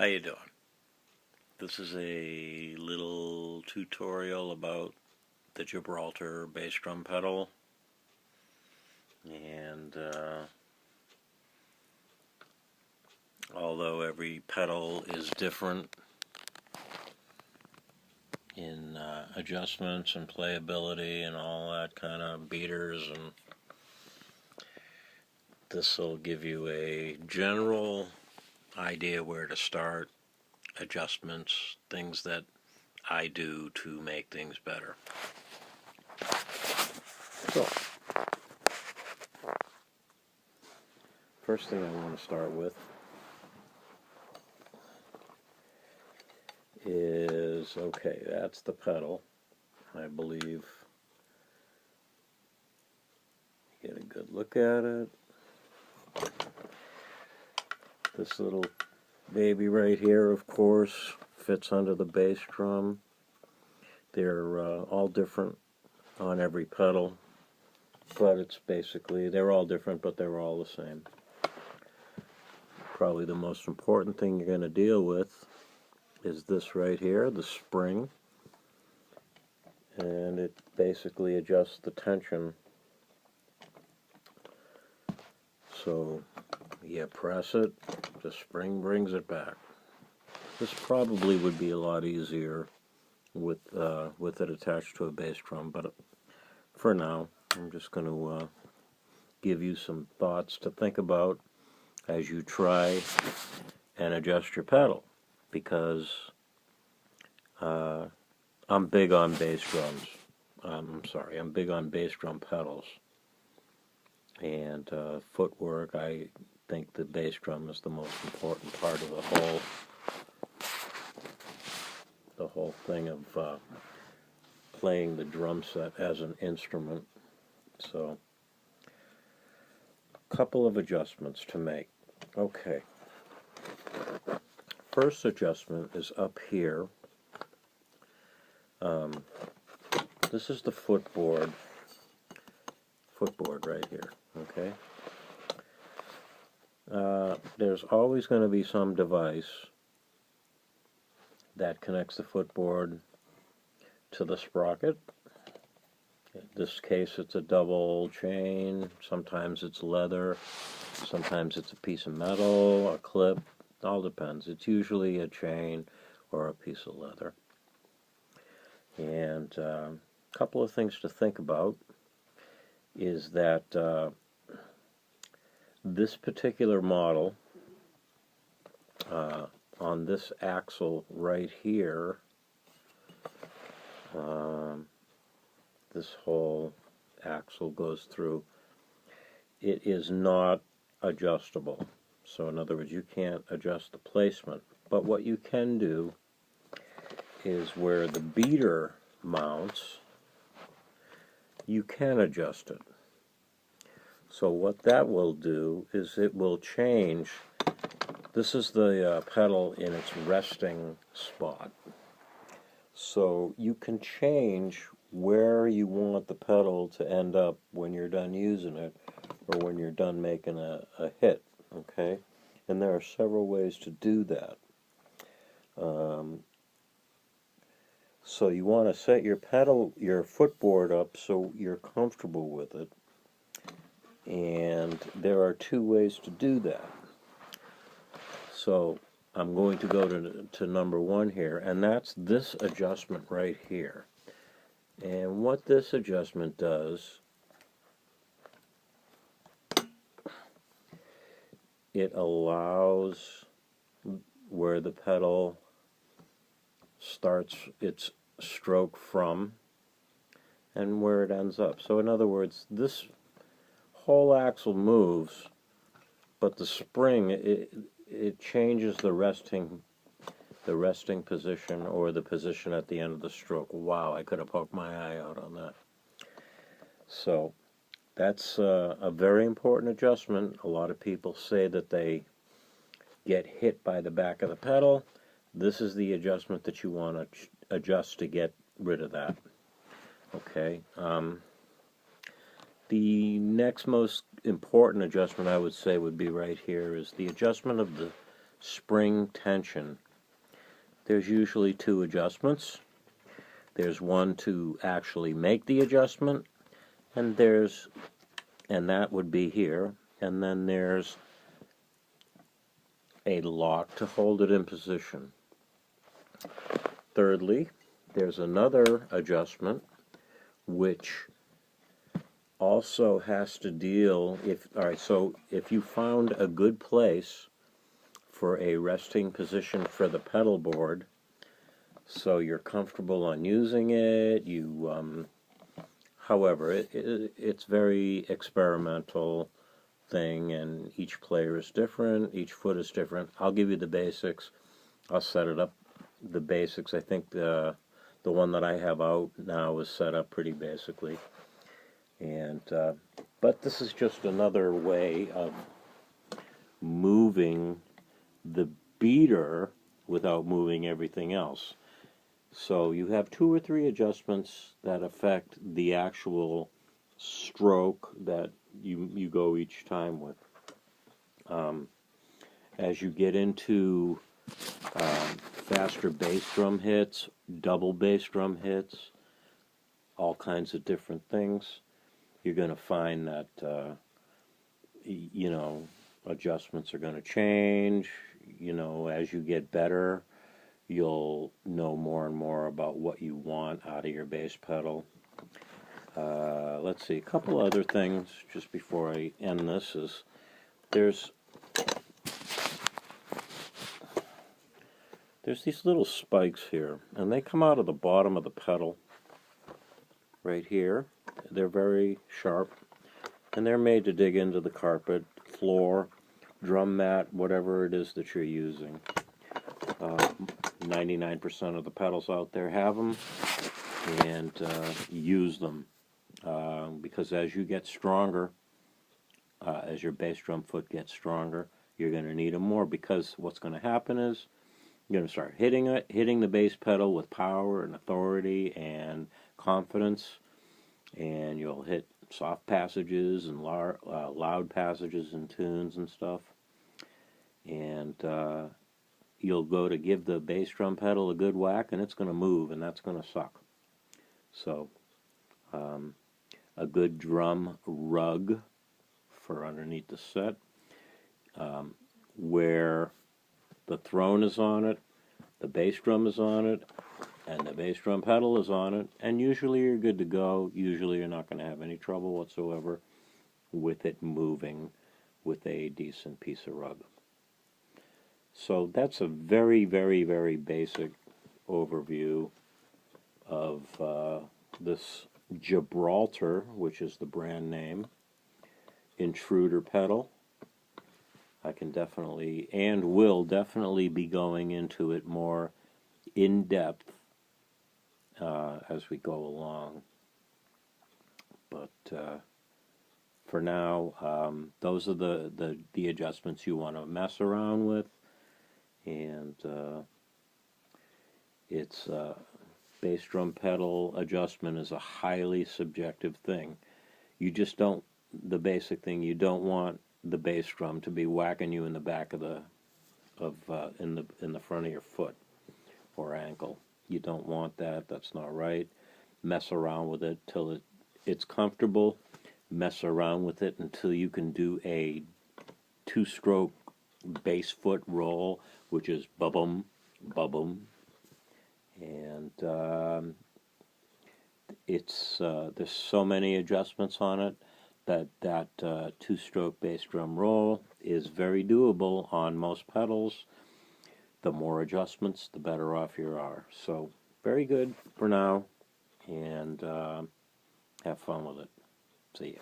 How you doing? This is a little tutorial about the Gibralter bass drum pedal, and although every pedal is different in adjustments and playability and all that kind of beaters, and this will give you a general idea where to start, adjustments, things that I do to make things better. So, first thing I want to start with is, okay, that's the pedal. I believe get a good look at it. This little baby right here, of course, fits under the bass drum. They're all different on every pedal, but it's basically, they're all different, but they're all the same. Probably the most important thing you're going to deal with is this right here, the spring, and it basically adjusts the tension. So you press it, the spring brings it back. This probably would be a lot easier with it attached to a bass drum, but for now I'm just going to give you some thoughts to think about as you try and adjust your pedal, because I'm big on bass drums. I'm big on bass drum pedals and footwork. I think the bass drum is the most important part of the whole thing of playing the drum set as an instrument. So, a couple of adjustments to make. Okay. First adjustment is up here. This is the footboard right here, okay? There's always going to be some device that connects the footboard to the sprocket. In this case, it's a double chain. Sometimes it's leather. Sometimes it's a piece of metal, a clip. It all depends. It's usually a chain or a piece of leather. And a couple of things to think about is that this particular model, on this axle right here, this whole axle goes through, it is not adjustable. So in other words, you can't adjust the placement. But what you can do is where the beater mounts, you can adjust it. So what that will do is it will change. This is the pedal in its resting spot. So you can change where you want the pedal to end up when you're done using it, or when you're done making a hit, okay? And there are several ways to do that. So you want to set your footboard up so you're comfortable with it. And there are two ways to do that. So I'm going to go to number one here, and that's this adjustment right here. And what this adjustment does, it allows where the pedal starts its stroke from and where it ends up. So in other words, this whole axle moves, but the spring, it changes the resting position, or the position at the end of the stroke. Wow, I could have poked my eye out on that. So that's a very important adjustment. A lot of people say that they get hit by the back of the pedal. This is the adjustment that you want to adjust to get rid of that. Okay. The next most important adjustment I would say would be right here, is the adjustment of the spring tension. There's usually two adjustments. There's one to actually make the adjustment, and that would be here, and then there's a lock to hold it in position. Thirdly, there's another adjustment which also has to deal so if you found a good place for a resting position for the pedal board, so you're comfortable on using it, however, it's very experimental thing, and each player is different, each foot is different. I'll give you the basics. I'll set it up, the basics. I think the one that I have out now is set up pretty basically. And but this is just another way of moving the beater without moving everything else. So you have 2 or 3 adjustments that affect the actual stroke that you go each time with. As you get into faster bass drum hits, double bass drum hits, all kinds of different things, you're going to find that adjustments are going to change. As you get better, you'll know more and more about what you want out of your bass pedal. Let's see, a couple other things just before I end this is there's these little spikes here, and they come out of the bottom of the pedal right here. They're very sharp, and they're made to dig into the carpet, floor, drum mat, whatever it is that you're using. 99% of the pedals out there have them, and use them, because as you get stronger, as your bass drum foot gets stronger, you're going to need them more, because what's going to happen is you're going to start hitting the bass pedal with power and authority and confidence, and you'll hit soft passages and loud passages and tunes and stuff, and you'll go to give the bass drum pedal a good whack, and it's going to move, and that's going to suck. So a good drum rug for underneath the set, where the throne is on it, the bass drum is on it, and the bass drum pedal is on it, and usually you're good to go. Usually you're not going to have any trouble whatsoever with it moving with a decent piece of rug. So that's a very, very, very basic overview of this Gibraltar, which is the brand name, Intruder pedal. I can definitely and will definitely be going into it more in depth as we go along. But for now, those are the adjustments you want to mess around with, and it's bass drum pedal adjustment is a highly subjective thing. You just don't, the basic thing, you don't want the bass drum to be whacking you in the back of in the front of your foot or ankle. You don't want that. That's not right. Mess around with it till it's comfortable. Mess around with it until you can do a 2-stroke bass foot roll, which is ba-bum, ba-bum. And there's so many adjustments on it that 2-stroke bass drum roll is very doable on most pedals. The more adjustments, the better off you are. So, very good for now, and have fun with it. See ya.